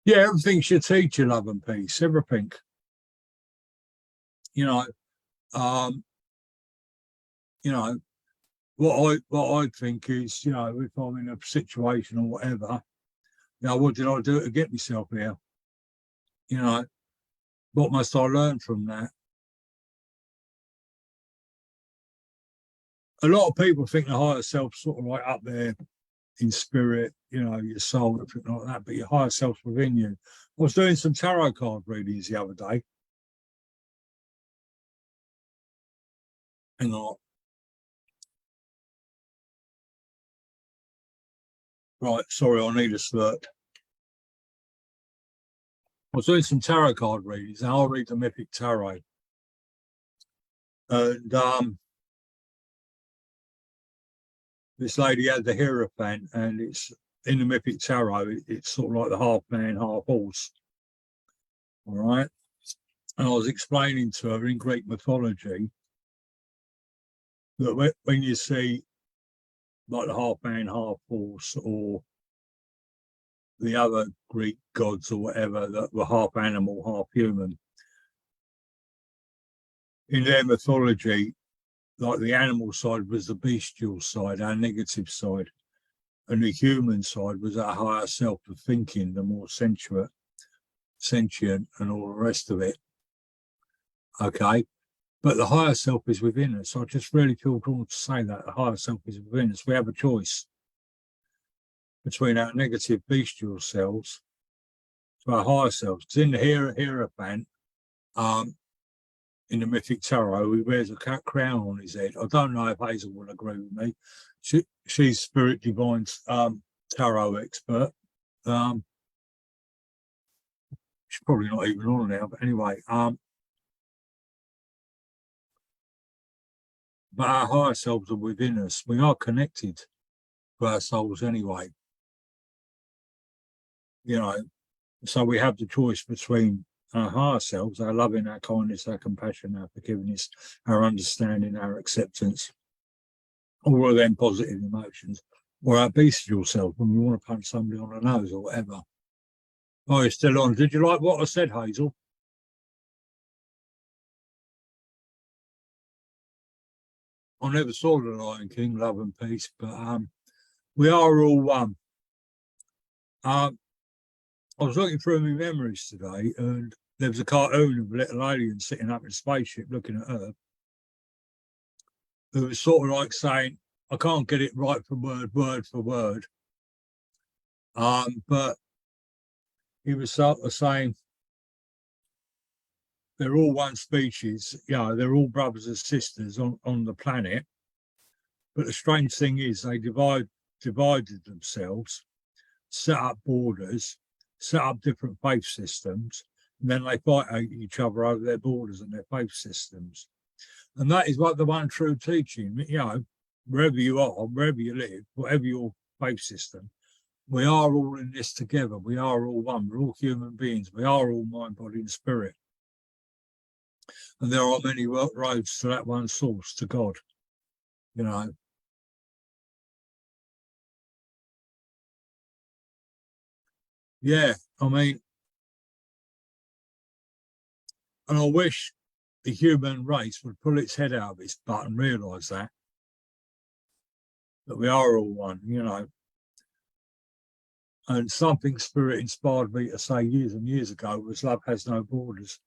Yeah, everything's your teacher, love and peace. Everything. You know, um, you know, what I think is, you know, if I'm in a situation or whatever, you know, what did I do to get myself here? You know, what must I learn from that? A lot of people think the higher self sort of like up there in spirit, you know, your soul, everything like that, but your higher self's within you. I was doing some tarot card readings the other day, and Right, sorry, I need a slurp. I was doing some tarot card readings, and I'll read the Mythic Tarot. And this lady had the Hierophant, and it's in the Mythic Tarot, it's sort of like the half man, half horse. All right. And I was explaining to her in Greek mythology that when you see like the half man, half horse, or the other Greek gods or whatever that were half animal, half human, in their mythology, like the animal side was the bestial side, our negative side, and the human side was our higher self of thinking, the more sentient, and all the rest of it. Okay. But the higher self is within us. I just really feel drawn to say that the higher self is within us. We have a choice between our negative bestial selves to our higher selves. Because in the Hierophant, in the Mythic Tarot, he wears a crown on his head. I don't know if Hazel will agree with me. She's Spirit Divine's tarot expert. She's probably not even on now, but anyway. But our higher selves are within us. We are connected to our souls anyway. You know, so we have the choice between our higher selves, our loving, our kindness, our compassion, our forgiveness, our understanding, our acceptance, all of them positive emotions, or our bestial self when we want to punch somebody on the nose or whatever. Oh, you're still on. Did you like what I said, Hazel? I never saw The Lion King, Love and Peace, but we are all one. I was looking through my memories today, and there was a cartoon of a little alien sitting up in a spaceship looking at Earth. It was sort of like saying, I can't get it right for word for word. But he was sort of saying they're all one species, you know, they're all brothers and sisters on the planet. But the strange thing is they divided themselves, set up borders, set up different faith systems, and then they fight each other over their borders and their faith systems. And that is what the one true teaching, you know, wherever you are, wherever you live, whatever your faith system, we are all in this together. We are all one. We're all human beings. We are all mind, body, and spirit. And there are many roads to that one source, to God, you know. Yeah, I mean, and I wish the human race would pull its head out of its butt and realise that we are all one, you know. And something Spirit inspired me to say years and years ago was love has no borders.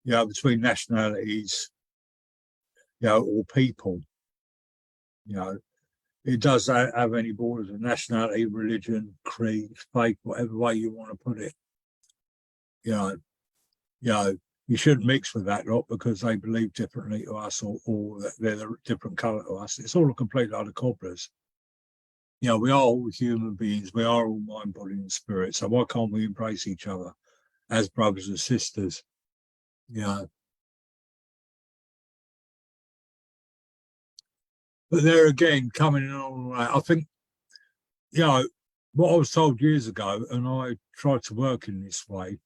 You know, between nationalities, you know, or people, you know, it does have any borders of nationality, religion, creed, faith, whatever way you want to put it. You know, you shouldn't mix with that lot because they believe differently to us or they're a different colour to us. It's all a complete load of cobblers. You know, we are all human beings. We are all mind, body, and spirit. So why can't we embrace each other as brothers and sisters? You know. But there again, coming in on that, I think, you know, what I was told years ago, and I tried to work in this way,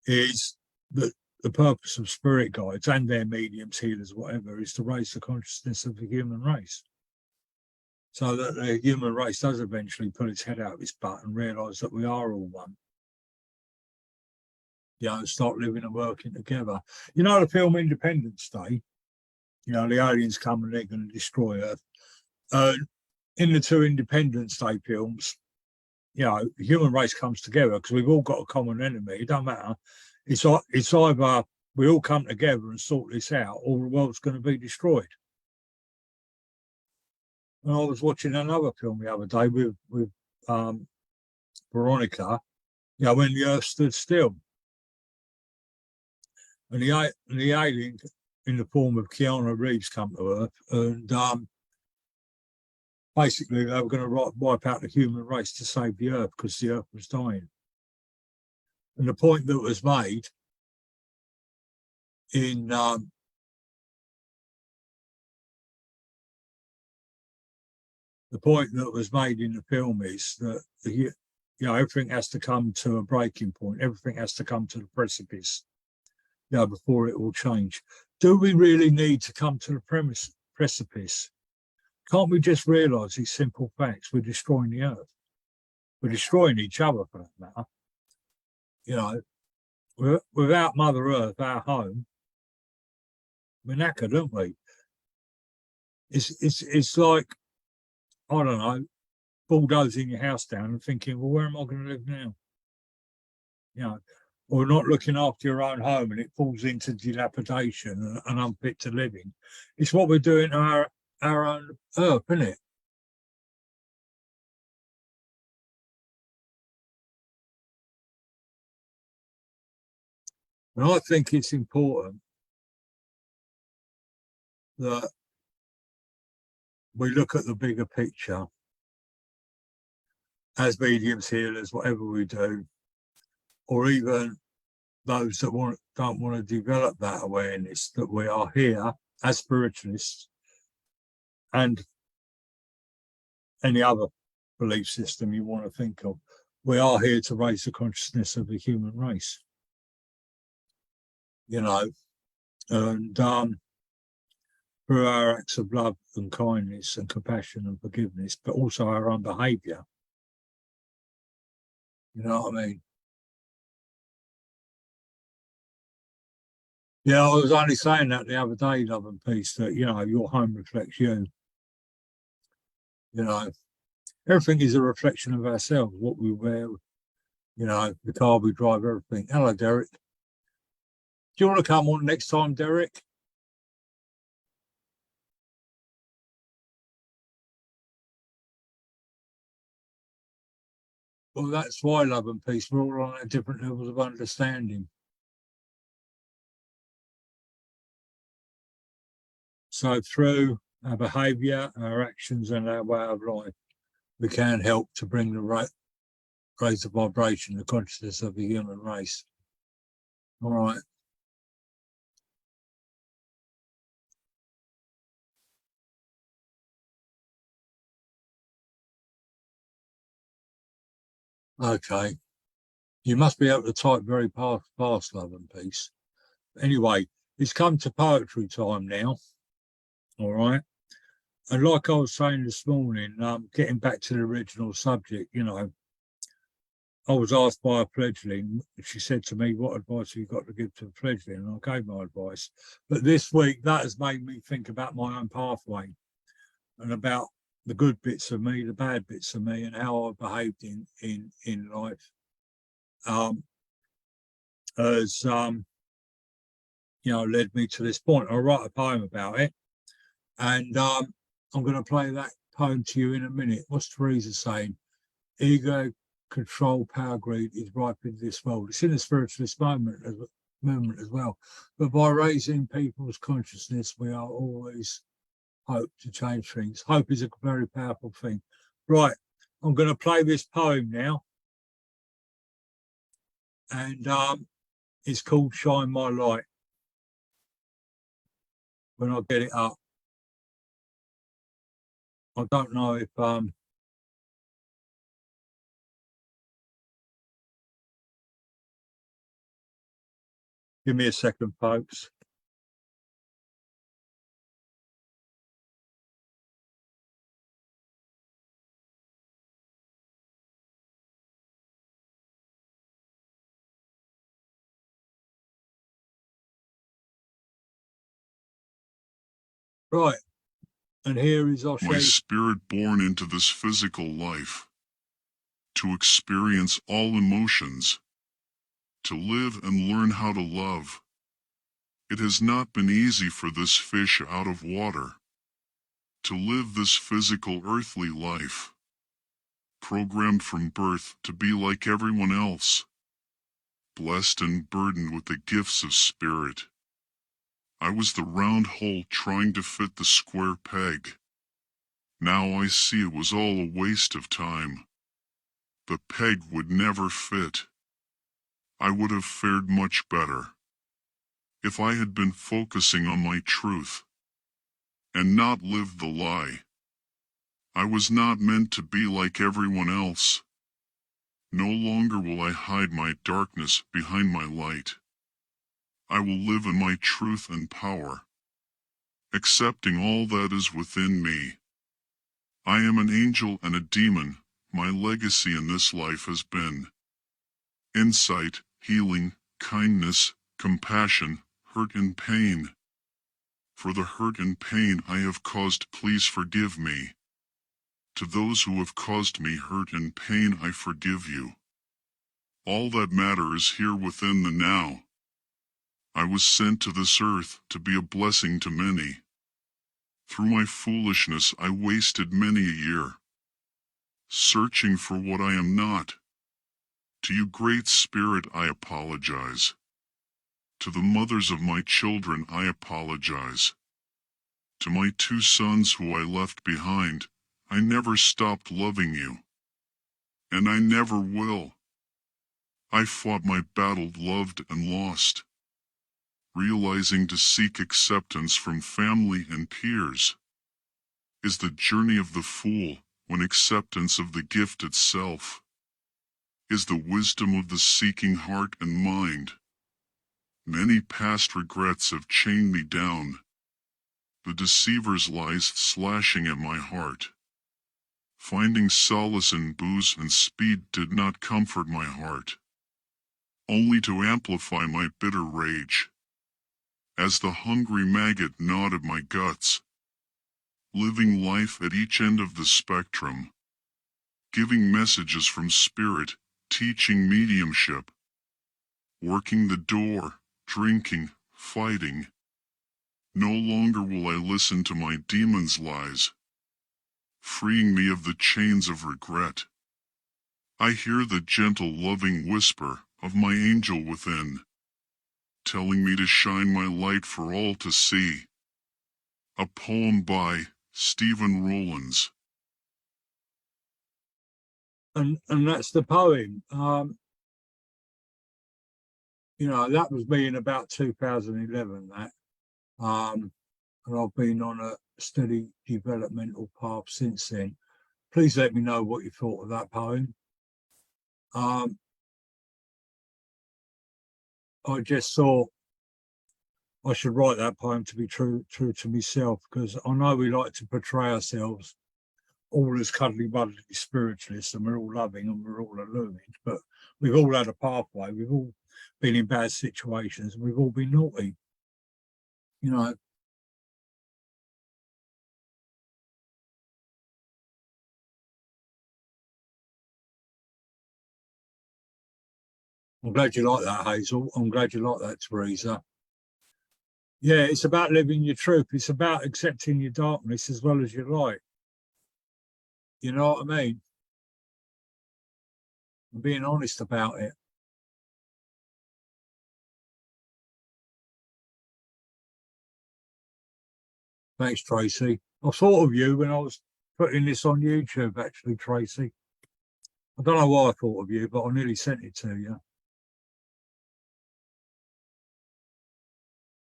is that the purpose of spirit guides and their mediums, healers, whatever, is to raise the consciousness of the human race. So that the human race does eventually pull its head out of its butt and realise that we are all one. You know, start living and working together. You know, the film Independence Day, you know, the aliens come and they're going to destroy Earth. In the two Independence Day films, you know, the human race comes together because we've all got a common enemy. It don't matter. It's either we all come together and sort this out, or the world's going to be destroyed. And I was watching another film the other day with Veronica, you know, when the Earth stood still, and the alien in the form of Keanu Reeves come to Earth, and basically they were going to wipe out the human race to save the earth because the earth was dying. And the point that was made in the film is that everything has to come to a breaking point. Everything has to come to the precipice, before it will change. Do we really need to come to the precipice? Can't we just realise these simple facts? We're destroying the earth. We're destroying each other, for that matter. Without Mother Earth, our home, we're knackered, aren't we? It's like, I don't know, bulldozing your house down and thinking, well, where am I going to live now? Or not looking after your own home and it falls into dilapidation and unfit to live in. It's what we're doing to our own earth, isn't it? And I think it's important that we look at the bigger picture as mediums, healers, whatever we do, or even those that don't want to develop that awareness that we are here as spiritualists and any other belief system you want to think of. We are here to raise the consciousness of the human race, and through our acts of love and kindness and compassion and forgiveness, but also our own behaviour. You know what I mean? Yeah, I was only saying that the other day, Love and Peace, that, your home reflects you. Everything is a reflection of ourselves, what we wear, the car we drive, everything. Hello, Derek. Do you want to come on next time, Derek? Well, that's why, Love and Peace, we're all on different levels of understanding. So through our behaviour, our actions and our way of life, we can help to bring raise the vibration, the consciousness of the human race. All right. Okay. You must be able to type very fast, Love and Peace. Anyway, it's come to poetry time now. All right. And like I was saying this morning, getting back to the original subject, I was asked by a fledgling. She said to me, what advice have you got to give to a fledgling? And I gave my advice. But this week, that has made me think about my own pathway and about the good bits of me, the bad bits of me, and how I behaved in life. Has led me to this point. I write a poem about it, and I'm going to play that poem to you in a minute. What's Teresa saying? Ego, control, power, greed is ripe in this world. It's in a spiritualist movement as well. But by raising people's consciousness, we are always hope to change things. Hope is a very powerful thing. Right, I'm going to play this poem now, and it's called Shine My Light. When I get it up, I don't know if give me a second, folks. Right, and here is Oshay. My spirit born into this physical life, to experience all emotions, to live and learn how to love. It has not been easy for this fish out of water to live this physical earthly life, programmed from birth to be like everyone else, blessed and burdened with the gifts of spirit. I was the round hole trying to fit the square peg. Now I see it was all a waste of time. The peg would never fit. I would have fared much better if I had been focusing on my truth and not lived the lie. I was not meant to be like everyone else. No longer will I hide my darkness behind my light. I will live in my truth and power, accepting all that is within me. I am an angel and a demon. My legacy in this life has been insight, healing, kindness, compassion, hurt and pain. For the hurt and pain I have caused, please forgive me. To those who have caused me hurt and pain, I forgive you. All that matter is here within the now. I was sent to this earth to be a blessing to many. Through my foolishness I wasted many a year, searching for what I am not. To you, Great Spirit, I apologize. To the mothers of my children I apologize. To my 2 sons who I left behind, I never stopped loving you. And I never will. I fought my battle, loved and lost, realizing to seek acceptance from family and peers is the journey of the fool, when acceptance of the gift itself is the wisdom of the seeking heart and mind. Many past regrets have chained me down, the deceiver's lies slashing at my heart. Finding solace in booze and speed did not comfort my heart, only to amplify my bitter rage. As the hungry maggot gnawed at my guts, living life at each end of the spectrum, giving messages from spirit, teaching mediumship, working the door, drinking, fighting. No longer will I listen to my demon's lies, freeing me of the chains of regret. I hear the gentle, loving whisper of my angel within, telling me to shine my light for all to see. A poem by Stephen Rowlands. And that's the poem. You know, that was me in about 2011. That, and I've been on a steady developmental path since then. Please let me know what you thought of that poem. I just thought I should write that poem to be true to myself, because I know we like to portray ourselves all as cuddly buddly spiritualists, and we're all loving and we're all illumined, but we've all had a pathway, we've all been in bad situations, and we've all been naughty, you know. I'm glad you like that, Hazel. I'm glad you like that, Teresa. Yeah, it's about living your truth. It's about accepting your darkness as well as your light. You know what I mean? And being honest about it. Thanks, Tracy. I thought of you when I was putting this on YouTube, actually, Tracy. I don't know why I thought of you, but I nearly sent it to you.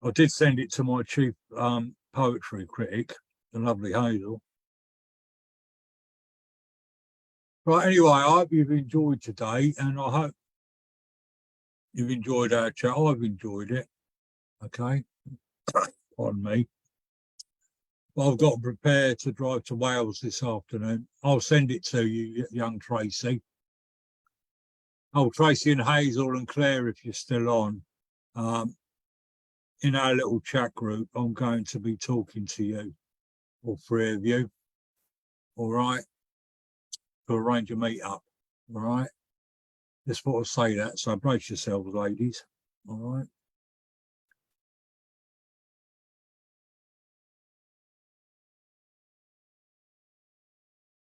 I did send it to my chief poetry critic, the lovely Hazel. Right, anyway, I hope you've enjoyed today, and I hope you've enjoyed our chat. I've enjoyed it. Okay, pardon me. Well, I've got to prepare to drive to Wales this afternoon. I'll send it to you, young Tracy. Oh, Tracy and Hazel and Claire, if you're still on. In our little chat group, I'm going to be talking to you, all 3 of you. All right, to arrange a meet up. All right, just thought I'd say that. So brace yourselves, ladies. All right.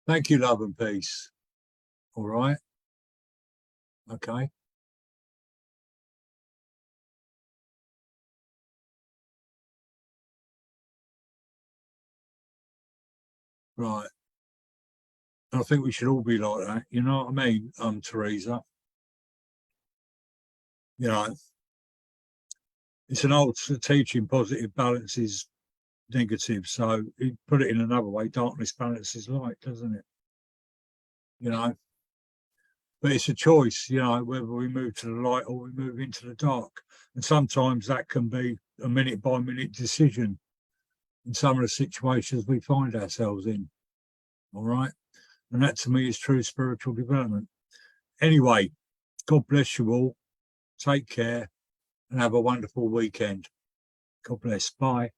Thank you, love and peace. All right. Okay. Right. And I think we should all be like that. You know what I mean, Teresa? You know, it's an old teaching, positive balances negative. So you put it in another way, darkness balances light, doesn't it? You know, but it's a choice, you know, whether we move to the light or we move into the dark. And sometimes that can be a minute by minute decision in some of the situations we find ourselves in. All right. And that to me is true spiritual development. Anyway, God bless you all. Take care and have a wonderful weekend. God bless. Bye.